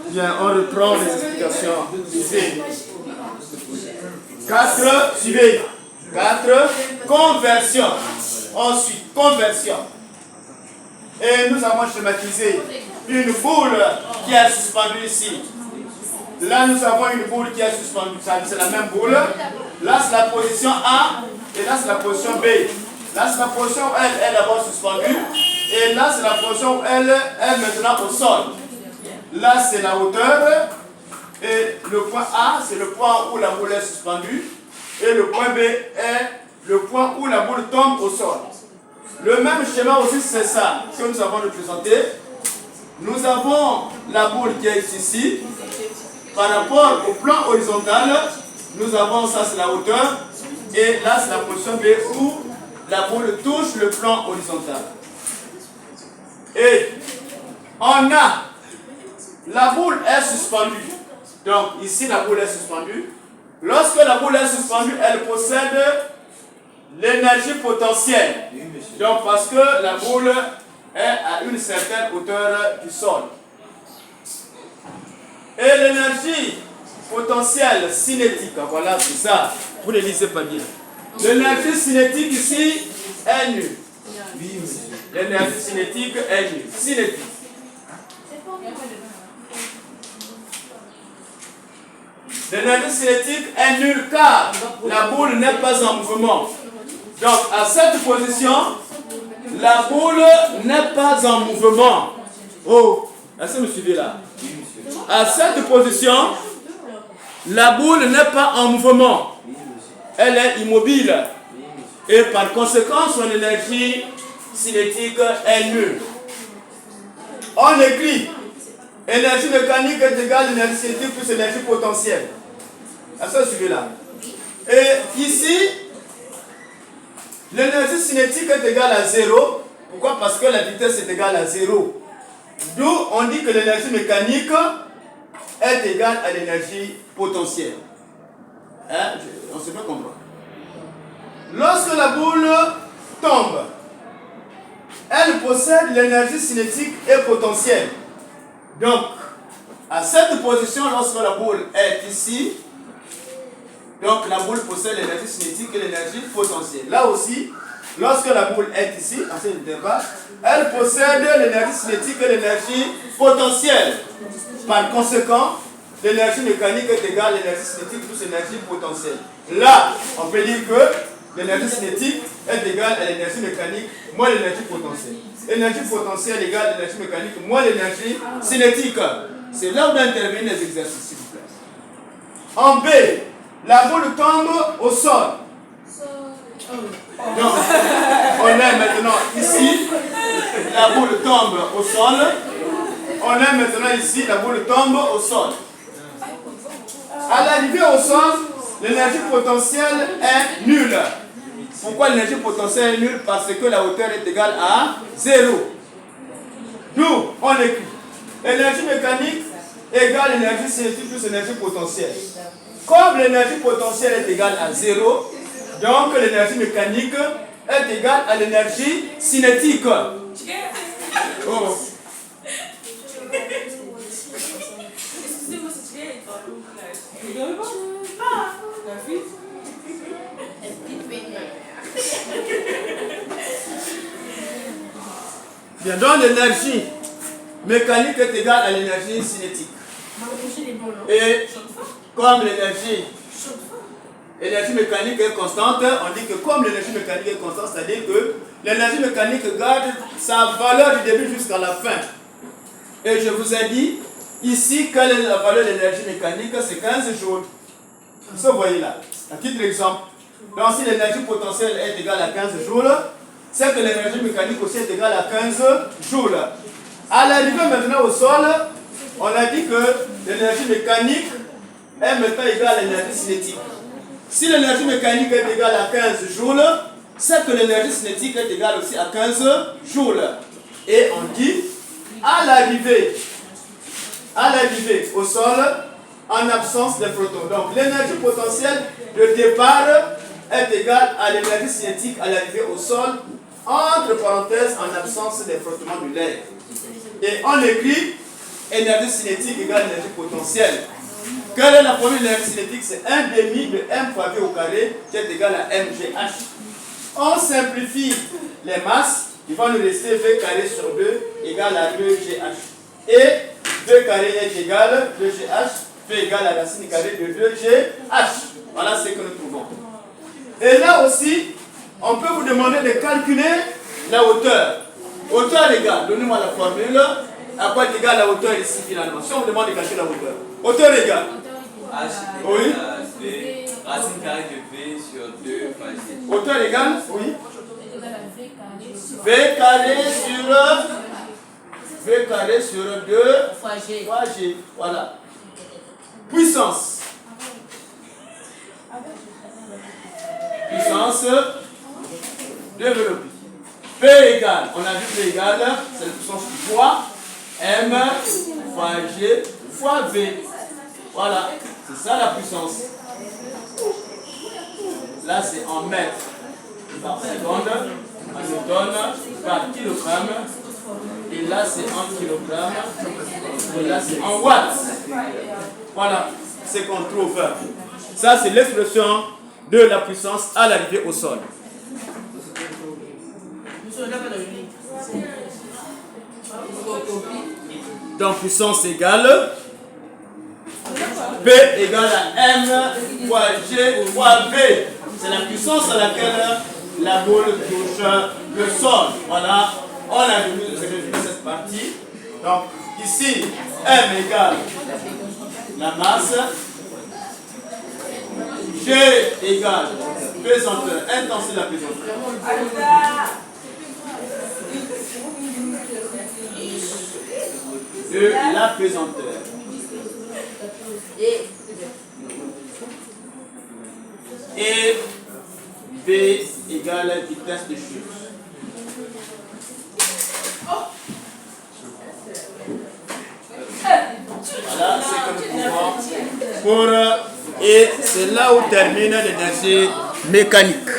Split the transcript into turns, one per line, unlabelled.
Bien, on reprend les explications. Suivez. 4, suivez. 4, conversion. Ensuite, conversion. Et nous avons schématisé une boule qui est suspendue ici. Là, nous avons une boule qui est suspendue. C'est la même boule. Là, c'est la position A. Et là, c'est la position B. Là, c'est la position où elle est d'abord suspendue. Et là, c'est la position où elle est maintenant au sol. Là, c'est la hauteur. Et le point A, c'est le point où la boule est suspendue. Et le point B est le point où la boule tombe au sol. Le même schéma aussi, c'est ça que nous avons représenté. Nous avons la boule qui est ici. Par rapport au plan horizontal, nous avons ça, c'est la hauteur. Et là, c'est la position B où la boule touche le plan horizontal. Et on a, la boule est suspendue. Donc ici, la boule est suspendue. Lorsque la boule est suspendue, elle possède l'énergie potentielle. Donc parce que la boule est à une certaine hauteur du sol. Et l'énergie potentielle cinétique, voilà, c'est ça. Vous ne lisez pas bien. L'énergie cinétique ici est nulle. L'énergie cinétique est nulle. Cinétique. L'énergie cinétique est nulle car la boule n'est pas en mouvement. Donc à cette position, la boule n'est pas en mouvement. Oh, est-ce que vous me suivez là? À cette position, la boule n'est pas en mouvement. Elle est immobile. Et par conséquent, son énergie cinétique est nulle. On écrit énergie mécanique est égale à énergie cinétique plus énergie potentielle. Est-ce que vous suivez là? Et ici, l'énergie cinétique est égale à 0. Pourquoi? Parce que la vitesse est égale à 0. D'où on dit que l'énergie mécanique est égale à l'énergie potentielle. Hein? On se peut comprendre. Lorsque la boule tombe, elle possède l'énergie cinétique et potentielle. Donc, à cette position, lorsque la boule est ici, donc la boule possède l'énergie cinétique et l'énergie potentielle. Là aussi, lorsque la boule est ici, en cet intervalle, elle possède l'énergie cinétique et l'énergie potentielle. Par conséquent, l'énergie mécanique est égale à l'énergie cinétique plus l'énergie potentielle. Là, on peut dire que l'énergie cinétique est égale à l'énergie mécanique moins l'énergie potentielle. L'énergie potentielle égale à l'énergie mécanique moins l'énergie cinétique. C'est là où doit intervenir les exercices, s'il vous plaît. En B, la boule tombe au sol. Donc, on est maintenant ici, la boule tombe au sol. On est maintenant ici, la boule tombe au sol. À l'arrivée au sol, l'énergie potentielle est nulle. Pourquoi l'énergie potentielle est nulle? Parce que la hauteur est égale à 0. D'où on écrit énergie mécanique égale énergie cinétique plus énergie potentielle. Comme l'énergie potentielle est égale à 0, donc l'énergie mécanique est égale à l'énergie cinétique. Oh. Bien, donc l'énergie mécanique est égale à l'énergie cinétique. Et comme l'énergie mécanique est constante, on dit que comme l'énergie mécanique est constante, c'est-à-dire que l'énergie mécanique garde sa valeur du début jusqu'à la fin. Et je vous ai dit, ici, quelle est la valeur de l'énergie mécanique? C'est 15 joules. Vous voyez là, à titre d'exemple. Donc si l'énergie potentielle est égale à 15 joules, c'est que l'énergie mécanique aussi est égale à 15 joules. À l'arrivée maintenant au sol, on a dit que l'énergie mécanique est maintenant égale à l'énergie cinétique. Si l'énergie mécanique est égale à 15 joules, c'est que l'énergie cinétique est égale aussi à 15 joules. Et on dit, à l'arrivée au sol, en absence de protons. Donc l'énergie potentielle de départ est égale à l'énergie cinétique à l'arrivée au sol entre parenthèses en absence des frottements de l'air. Et on écrit énergie cinétique égale énergie potentielle. Quelle est la formule de l'énergie cinétique? C'est 1 demi de m fois v au carré qui est égal à mgh. On simplifie les masses, il va nous rester v carré sur 2 égale à 2gh. Et v carré est égal à 2gh, v égale à la racine carrée de 2gh. Voilà ce que nous trouvons. Et là aussi, on peut vous demander de calculer la hauteur. Hauteur égale, donnez-moi la formule. À quoi est égale la hauteur ici finalement? Si on vous demande de calculer la hauteur. Hauteur égale
H
oui.
égale V, racine carrée de V sur 2 fois G.
Hauteur égale oui. V carré sur 2 fois G. Voilà. Puissance. Puissance développée. P égale, on a vu P égale, c'est la puissance fois M fois G fois V. Voilà, c'est ça la puissance. Là c'est en mètres par seconde, en newton par kilogramme. Et là c'est en kilogramme. Et là c'est en watts. Voilà, c'est qu'on trouve. Ça c'est l'expression de la puissance à l'arrivée au sol. Donc puissance égale P égale à M fois G fois V. C'est la puissance à laquelle la boule touche le sol. Voilà, on a vu cette partie. Donc ici, M égale la masse. G égale pesanteur, intensité de la pesanteur. De la pesanteur. Et V égale vitesse de chute. Voilà, c'est comme nous pouvons. Et c'est là où termine l'énergie mécanique.